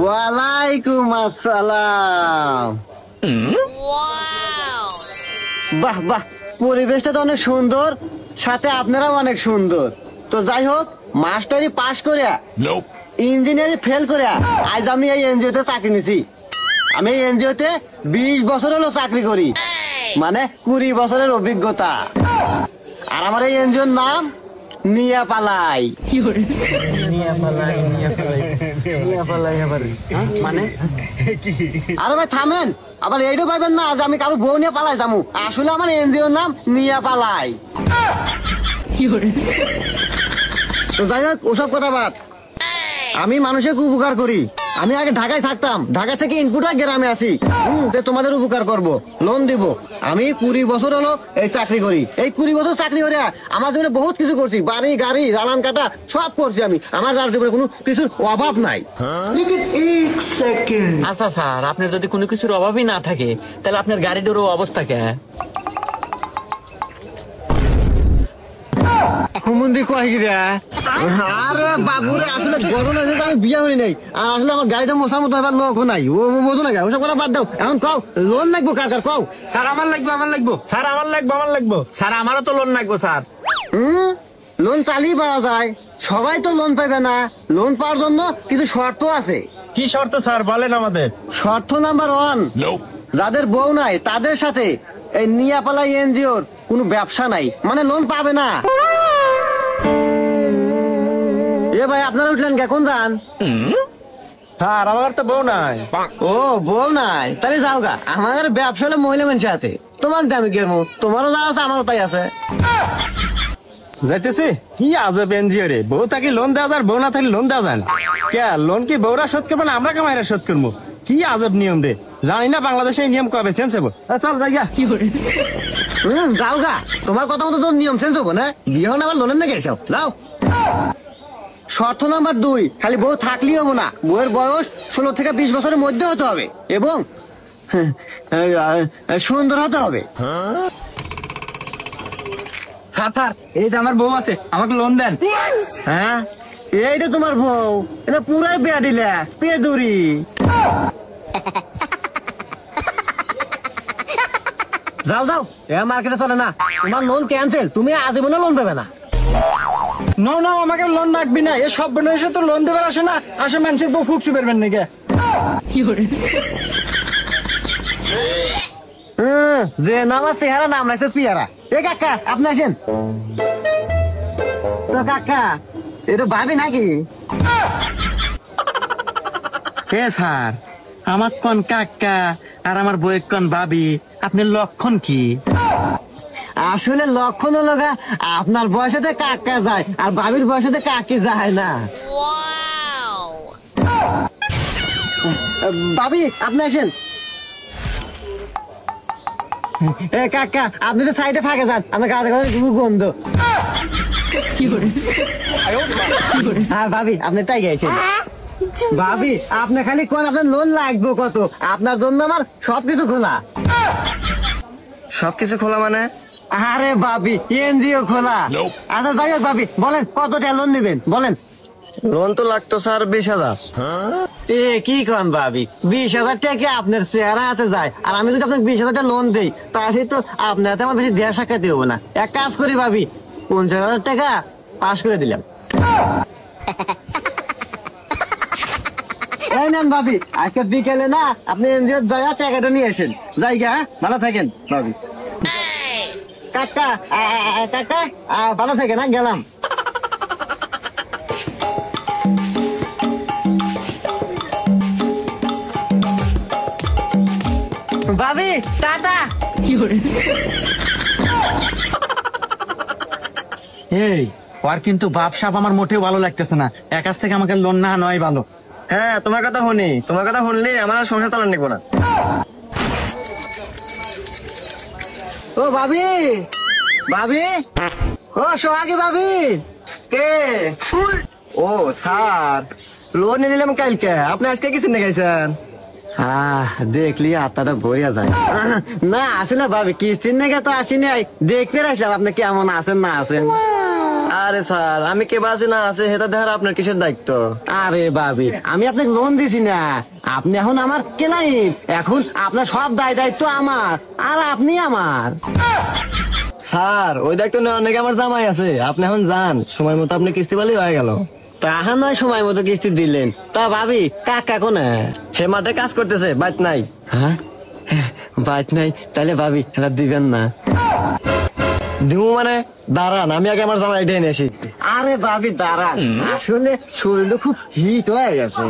ওয়ালাইকুম আসসালাম। বাহ বাহ, পরিবেশটা তো অনেক সুন্দর, সাথে আপনারাও অনেক সুন্দর। তো যাই হোক, মাস্টারি পাস করিয়া ইঞ্জিনিয়ারিং ফেল করিয়া আজ আমি এই এনজিও তে চাকরি নিছি। আমি এই এনজিও তে 20 বছর হলো চাকরি করি, মানে 20 বছরের অভিজ্ঞতা। আর আমার এই এনজিওর নাম নিয়াপালাই। মানে আরে ভাই থামেন, আবার এইটাও পাইবেন না যে আমি কারো বউ নিয়ে পালাই যাবো। আসলে আমার এনজিওর নাম নিয়াপালাই। তো যাই হোক, ওসব কথা বাদ। আমি মানুষের উপকার করি। আমি আগে ঢাকায় থাকতাম, ঢাকা থেকে ইনপুট গ্রামে আসি, তোমাদের উপকার করব, লোন দিব। আমি 20 বছর হলো এই চাকরি করি। এই 20 বছর চাকরি করে আমার জন্য বহুত কিছু করছি, বাড়ি গাড়ি রালান কাটা সব করছি আমি। আমার যার জীবনে কোনো কিছুর অভাব নাই। আচ্ছা স্যার, আপনার যদি কোনো কিছুর অভাবই না থাকে, তাহলে আপনার গাড়িটারও অবস্থা কে? আরে বাবুরে, আসলে গরম লাগে, আমি বিয়ে করি নাই। আর আসলে আমার গাড়িটা মশার মতো এবার লোক নাই, ও বোঝো না। ওসব কথা বাদ দাও, এখন কও লোন লাগবো কার কার, কও। স্যার আমার লাগবে, আমার লাগবে। স্যার আমার লাগবে, আমার লাগবে। স্যার আমারও তো লোন লাগবে স্যার। লোন চালিয়ে পাওয়া যায়, সবাই তো লোন পাইবে না। লোন পাওয়ার জন্য কিছু শর্ত আছে। কি শর্ত স্যার, বলেন আমাদের। শর্ত নাম্বার 1, যাদের বউ নাই তাদের সাথে এই নিয়াপালা এনজিওর কোনো ব্যবসা নাই, মানে লোন পাবে না। এ ভাই, আপনারা উঠলেন কে, কোন যান? স্যার আমার তো বউ নাই। ও বউ নাই, তাহলে যাও গা। আমার ব্যবসা হলো মহিলা মানুষের হাতে, তোমার দামি কেমন, তোমারও যা আছে আমারও তাই আছে। যাইতেছি কি আজব এনজিও রে, বউ থাকি লোন দেওয়া যায়, বউ না থাকলে লোন দেওয়া যায় না। কে লোন কি বউরা শোধ করবে না, আমরা কামাইরা শোধ করবো? কি আজব নিয়ম রে, জানি না বাংলাদেশে এই নিয়ম কবে চেঞ্জ হবো। চল জায়গা যাও গা, তোমার কথা মতো তো নিয়ম চেঞ্জ হবো না। বিয়ে হন আবার লোনের নাকি এসব, যাও। শর্ত নাম্বার 2, খালি বউ থাকলেই হবো না, বউয়ের বয়স 16 থেকে 20 বছরের মধ্যে হতে হবে এবং সুন্দর হতে হবে। এই যে আমার বউ আছে, আমাকে লোন দেন। হ্যাঁ, এইটা তোমার বউ? এটা পুরাই বেয়া দিলে, পেদুরি। যাও যাও, এ মার্কেটে চলে না, তোমার লোন ক্যান্সেল, তুমি আজীবনে লোন পাবে না। না না, আমাকে লোন লাগবে না। এ সব বয়সে তো লোন দেবার আসে না, আসে মানুষের বউ ফুকসু বেরবেন নাকি? যে নাম আছে চেহারা, নাম লাগছে পিয়ারা। এ কাকা, আপনি আসেন। তো কাকা, এটা ভাবি নাকি? হে স্যার, আমার কোন কাকা আর আমার বউয়ের কোন ভাবি, আপনার লক্ষণ কি? আসলে লক্ষণ হলো আপনার বয়সেতে কাকা যায় আর ভাবির বয়সেতে কাকি যায় না। ভাবি আপনি আসেন। এ কাকা, আপনি তো সাইডে ফাঁকে যান, আমার গাছে গন্ধ। আর ভাবি আপনি তাই গেছেন। ভাবি আপনি খালি কোন আপনার লোন লাগবে কত, আপনার জন্য আমার সবকিছু খোলা। সবকিছু খোলা মানে? আরে ভাবি, এনজিও খোলা। আচ্ছা যাই হোক ভাবি, বলেন কত টাকা লোন নেবেন, বলেন। লোন তো লাগতো স্যার 20,000। এ কি কন ভাবি, 20,000 টাকা কি আপনার চেহারা হাতে যায়? আর আমি যদি আপনাকে 20,000 টাকা লোন দেই, তাহলে তো আপনার হাতে আমার বেশি দেড় সাক্ষাৎ দিব না। এক কাজ করি ভাবি, 50,000 টাকা পাস করে দিলাম। এই নেন ভাবি, আজকে বিকেলে না আপনি এনজিও যায় টাকাটা নিয়ে আসেন। জায়গা, ভালো থাকেন ভাবি। কাকা কাকা, ভালো থাকেন, গেলাম। ভাবি টাটা। এই আর কিন্তু বাপ সাপ আমার মোটেও ভালো লাগতেছে না, এর কাছ থেকে আমাকে লোন না নয় ভালো। হ্যাঁ, তোমার কথা শুনি, তোমার কথা শুনলে আমার সংসার চালান নিব না। ও ভাবি, ভাবি, ও সোহাগী ভাবি। কে? ও স্যার, লোন নিলাম কালকে, আপনি আজকে কিছু নেগাইছেন? দেখলি আত্মাটা ভরিয়া যায়। না আসলে ভাবি কিস্তির নেগে তো আসি নাই, দেখতে আসলাম আপনি কেমন আছেন না আছেন। আরে স্যার আমি কে বাজে না আছে সেটা দেখার আপনার কিসের দায়িত্ব? আরে ভাবি, আমি আপনাকে লোন দিছি না, আপনি এখন আমার ক্লায়েন্ট, এখন আপনার সব দায় দায়িত্ব আমার, আর আপনি আমার। স্যার ওই দায়িত্ব নেওয়ার নাকি আমার জামাই আছে, আপনি এখন যান, সময় মতো আপনি কিস্তি পালি হয়ে গেল। তাহা নয় সময় মতো কিস্তি দিলেন, তা ভাবি কাকা কোনে? হে মাঠে কাজ করতেছে, বাইত নাই। হ্যাঁ, বাইক নাই, তাহলে ভাবি এটা দিবেন না? দিমু মানে? দাঁড়ান আমি আগে আমার জামাই ডেনে আসি। আরে ভাবি দাঁড়ান, আসলে শরীরটা খুব হিট হয়ে গেছে।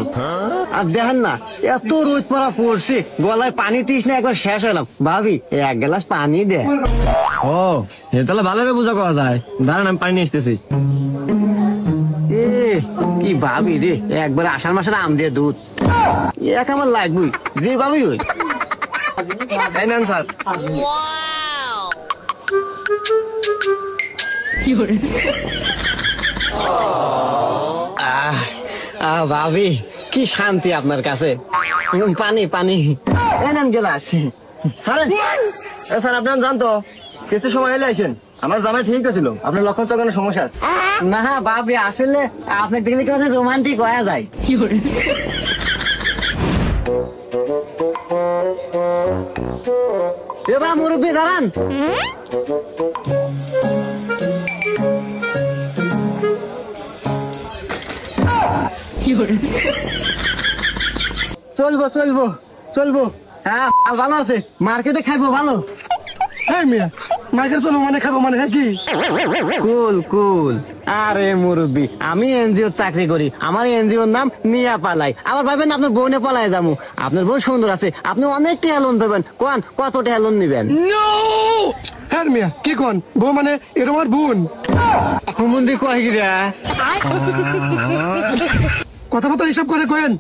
আর দেখেন না, এত রোদ পড়া পড়ছে, গলায় পানি তিস না, একবার শেষ হলাম। ভাবি এক গ্লাস পানি দে। ও এ তাহলে ভালোভাবে বোঝা করা যায়, দাঁড়ান আমি পানি নিয়ে আসতেছি। এ কি ভাবি রে, একবার আষাঢ় মাসের আম দিয়ে দুধ, এক আমার লাগবই, যে ভাবি ওই। এই নেন স্যার। ভাবি কি শান্তি আপনার কাছে। পানি পানি এনেন গেলাস। স্যার এ স্যার আপনি জানতো কিছু সময় হলে আইসেন, আমার জামাই ঠিক ছিল, আপনার লক্ষণ চক্ষণের সমস্যা আছে। না ভাবি, আসলে আপনাকে দেখলে কেমন রোমান্টিক হয়ে যায়। এবার মুরব্বী দাঁড়ান। চলবো চলবো চলবো, হ্যাঁ ভালো আছে, মার্কেটে খাইবো ভালো। হ্যাঁ মিয়া, মার্কেট চলো মানে খাবো মানে কি? কুল কুল। আরে মুরব্বী, আমি এনজিও চাকরি করি, আমার এনজিওর নাম নিয়া পালাই। আবার ভাবেন আপনার বোনে পালাই যাবো, আপনার বোন সুন্দর আছে, আপনি অনেক টাকা লোন পাবেন। কোন কত টাকা লোন নিবেন? হ্যাঁ মিয়া কি কোন বউ মানে এটা আমার বোন। হুমুন্দি কয় গিরা? কথাবার্তা হিসাব করে কোয়েন।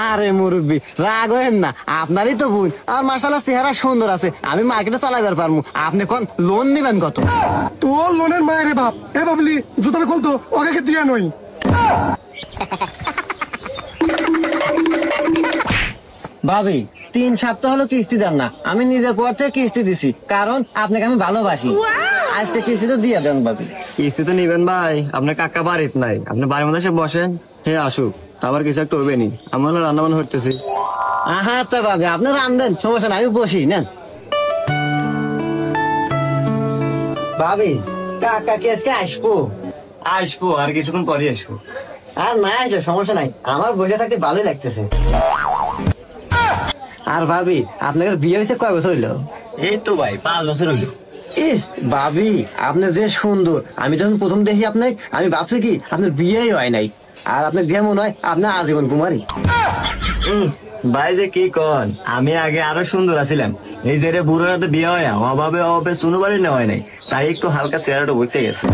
আরে মুরব্বী রাগ হয়েন না, আপনারই তো বোন, আর মাশাআল্লাহ চেহারা সুন্দর আছে, আমি মার্কেটে চালাইবার পারবো। আপনি কোন লোন নিবেন কত? তোর লোনের মায়ের বাপ এ বাবলি জুতাটা খুলতো, ওকে দিয়া নই। ভাবি 3 সপ্তাহ হলো কিস্তি দেন না, আমি নিজের পর থেকে কিস্তি দিছি, কারণ আপনাকে আমি ভালোবাসি। আজকে কিস্তি তো দিয়ে দেন ভাবি। কিস্তি তো নিবেন ভাই, আপনার কাকা বাড়িতে নাই, আপনি বাড়ির মধ্যে এসে বসেন, হে আসুক, আবার কিছু একটা হইবে নি, আমি হলো রান্না বান্না করতেছি। আচ্ছা ভাবি, আপনি রান্ধেন, সমস্যা নাই, আমি বসি নেন। ভাবি কাকা কি আজকে আসবো? আসবো আর কিছুক্ষণ পরে আসবো। আর না আসলে সমস্যা নাই, আমার বসে থাকতে ভালোই লাগতেছে। আর ভাবি আপনাদের বিয়ে হয়েছে কয় বছর হইলো? এই তো ভাই 5 বছর হইলো। ভাবি আপনি যে সুন্দর, আমি যখন প্রথম দেখি আপনাকে আমি ভাবছি কি আপনার বিয়েই হয় নাই, আর আপনার বিয়ে মনে হয় আপনার আজীবন কুমারী। ভাই যে কি কন, আমি আগে আরো সুন্দর আছিলাম, এই যে রে বুড়ো রাতে বিয়ে হয় অভাবে অভাবে শুনু বাড়ি নেওয়া হয় নাই, তাই একটু হালকা চেহারাটা বসে গেছে।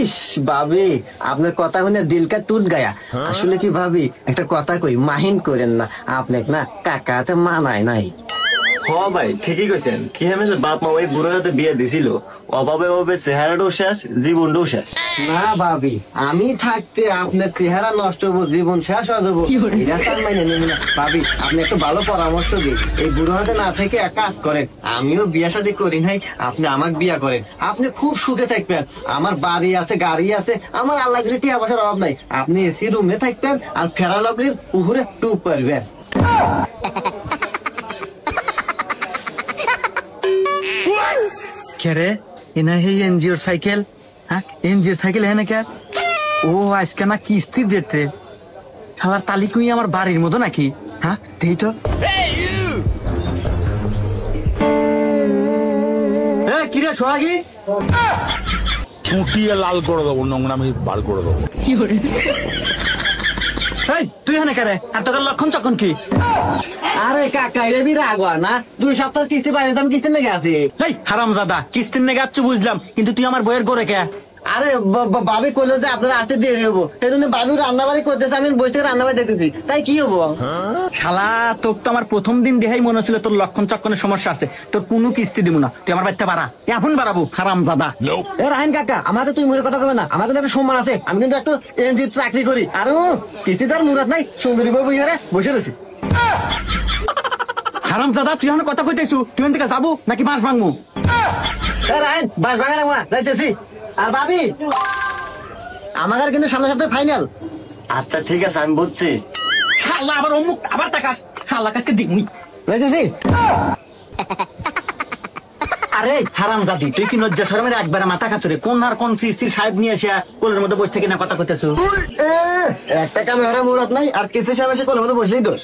ইস ভাবি আপনার কথা শুনে দিলকা টুট গায়া। আসলে কি ভাবি একটা কথা কই, মাহিন করেন না, আপনাকে না কাকাতে মানায় নাই। হ ভাই ঠিকই কইছেন, কি আমি যে বাপ মা ওই বুড়ো রাতে বিয়ে দিছিল, অভাবে অভাবে চেহারাটাও শেষ, জীবনটাও শেষ। না ভাবি, আমি থাকতে আপনার চেহারা নষ্ট হবো, জীবন শেষ হয়ে যাবো, এটা তার মানে নেব না। ভাবি আপনি একটু ভালো পরামর্শ দিন, এই বুড়ো হাতে না থেকে এক কাজ করেন, আমিও বিয়ে শাদী করি নাই, আপনি আমাকে বিয়ে করেন, আপনি খুব সুখে থাকবেন, আমার বাড়ি আছে গাড়ি আছে, আমার আল্লাহ টিয়া পয়সার অভাব নাই, আপনি এসি রুমে থাকবেন আর ফেরা লগলির উপরে টুপ পারবেন। কে রে এনা হে এনজিওর সাইকেল? হ্যাঁ এনজিওর সাইকেল হ্যাঁ না কে? ও আজকে না কিস্তির ডেট রে, শালার তালিকুই আমার বাড়ির মতো নাকি? হ্যাঁ দেই তো। কিরে সোহাগী, চুটিয়ে লাল করে দেবো, নোংরামি বার করে দেবো। তুই হ্যাঁ কে রে? আর তোর লক্ষণ চক্ষণ কি? আরে কাকা এটা বি রাগবা না, 2 সপ্তাহ কিস্তি পাই, আমি কিস্তি লেগে আছি। হারামজাদা কিস্তির নেগে আচ্ছু বুঝলাম, কিন্তু তুই আমার বইয়ের করে কে? আরে ভাবি কইলো যে আপনারা আসতে দেরি হবো, সেই জন্য ভাবি রান্না বাড়ি করতেছে, আমি বসে থেকে রান্না বাড়ি দেখতেছি, তাই কি হবো? শালা তোর তো আমার প্রথম দিন দেখাই মনে হচ্ছিল তোর লক্ষণ চক্ষণের সমস্যা আছে, তোর কোনো কিস্তি দিব না, তুই আমার বাড়িতে বাড়া, এখন বাড়াবো হারামজাদা। এ রাহেন কাকা, আমাকে তুই মুখের কথা কবে না, আমার কিন্তু একটা সম্মান আছে, আমি কিন্তু একটু এনজিও চাকরি করি, আর কিস্তি তার মুরাদ নাই, সুন্দরী বউ বইয়ারে বসে রয়েছি। হারামজাদা তুই এখন কথা কইতেছু, তুই এখান থেকে যাবো নাকি বাঁশ ভাঙবো? রাহেন বাস ভাঙা না যাইতেছি। আর ভাবি আমার কিন্তু সামনের সপ্তাহে ফাইনাল। আচ্ছা ঠিক আছে, আমি বুঝছি। শালা আবার অমুক আবার তাকাস, শালা কাজকে দিমুই। বুঝেছি? আরে হারাম জাদি, তুই কি লজ্জা শরমের একবারে মাথা কাচরে কোন আর কোন স্ত্রী সাহেব নিয়ে এসে কোলের মধ্যে বসে থেকে না কথা কইতেছ? একটা কামে ওরা মুরাত নাই, আর কিসে সাহেব এসে কোলের মধ্যে বসলেই দোষ।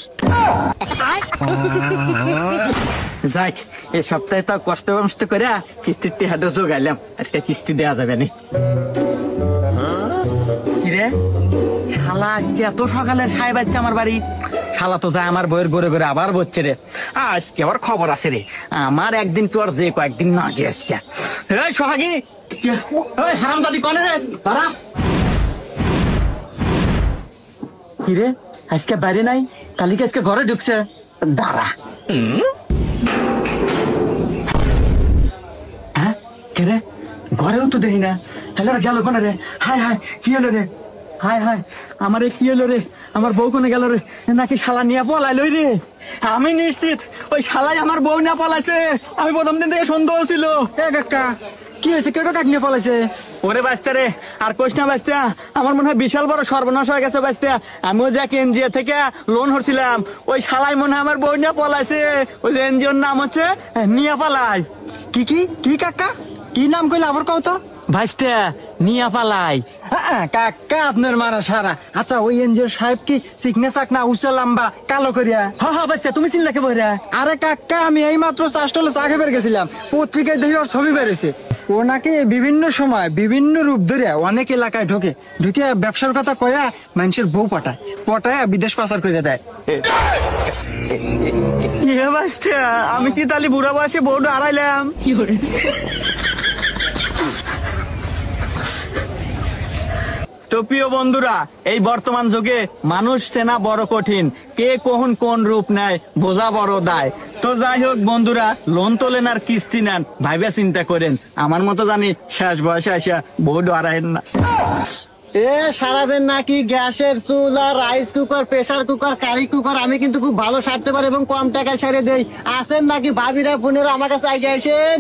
যাক, এই সপ্তাহে তো কষ্ট মষ্ট করে কিস্তির টিহাটা জোগাইলাম, আজকে কিস্তি দেওয়া যাবে না। কিরে শালা আজকে এত সকালে সাহেব আসছে আমার বাড়ি? শালা তো যায় আমার বইয়ের গড়ে গড়ে আবার বলছে রে। আজকে আবার খবর আছে রে, আমার একদিন তো আর যে কয়েকদিন না গিয়ে আজকে। এই সোহাগী, ওই হারামজাদি কনে রে তারা? কিরে আজকে বাইরে নাই, কালিকে আজকে ঘরে ঢুকছে। দাঁড়া। হ্যাঁ কেরে ঘরেও তো দেখি না, তাহলে আর গেল কোনে রে? হায় হায়, কি হলো রে? হায় হায়, আমার কি হলো রে? আমার বউ কোনে গেল রে? নাকি শালা নিয়ে পলাইল রে? আমি নিশ্চিত ওই শালাই আমার বউ নিয়ে পলাইছে। আমি প্রথম দিন থেকে সন্দেহ ছিল। এ কাকা, কি হয়েছে? কেটো কাক নিয়ে পলাইছে? ওরে বাঁচতে রে, আর কোশ না বাঁচতে, আমার মনে হয় বিশাল বড় সর্বনাশ হয়ে গেছে বাঁচতে। আমিও যে এনজিও থেকে লোন হচ্ছিলাম, ওই শালাই মনে হয় আমার বউ নিয়ে পলাইছে। ওই যে এনজিওর নাম হচ্ছে নিয়ে পালাই। কি কি কি কাকা, কি নাম কইলে আবার কও তো? ভাইস্তে নিয়া পালাই। কাকা আপনার মারা সারা। আচ্ছা ওই এনজিও সাহেব কি চিকনে চাকনা উঁচা লম্বা কালো করিয়া? হ্যাঁ হ্যাঁ ভাইস্তে, তুমি চিনলে কে বইরা? আরে কাকা, আমি এই মাত্র চাষটলে চা খেয়ে গেছিলাম, পত্রিকায় দেখি ওর ছবি বেরিয়েছে। ও নাকি বিভিন্ন সময় বিভিন্ন রূপ ধরে অনেক এলাকায় ঢোকে, ঢুকে ব্যবসার কথা কয়া মানুষের বউ পটায়, পটায় বিদেশ পাচার করে দেয়। ইয়ে ভাইস্তে, আমি কি তাহলে বুড়া বয়সে বউটা হারাইলাম? তো প্রিয় বন্ধুরা, এই বর্তমান যুগে মানুষ চেনা বড় কঠিন, কে কখন কোন রূপ নেয় বোঝা বড় দায়। তো যাই হোক বন্ধুরা, লোন তোলেন আর কিস্তি নেন, ভাইবা চিন্তা করেন। আমার মতো জানি শেষ বয়সে আসা বউ হারায়েন না। এ সারাবেন নাকি গ্যাসের চুলা, rice cooker, pressure cooker, curry cooker আমি কিন্তু খুব ভালো সারতে পারি এবং কম টাকায় সেরে দেই। আসেন নাকি ভাবিরা বোনেরা আমার কাছে আগে আসেন।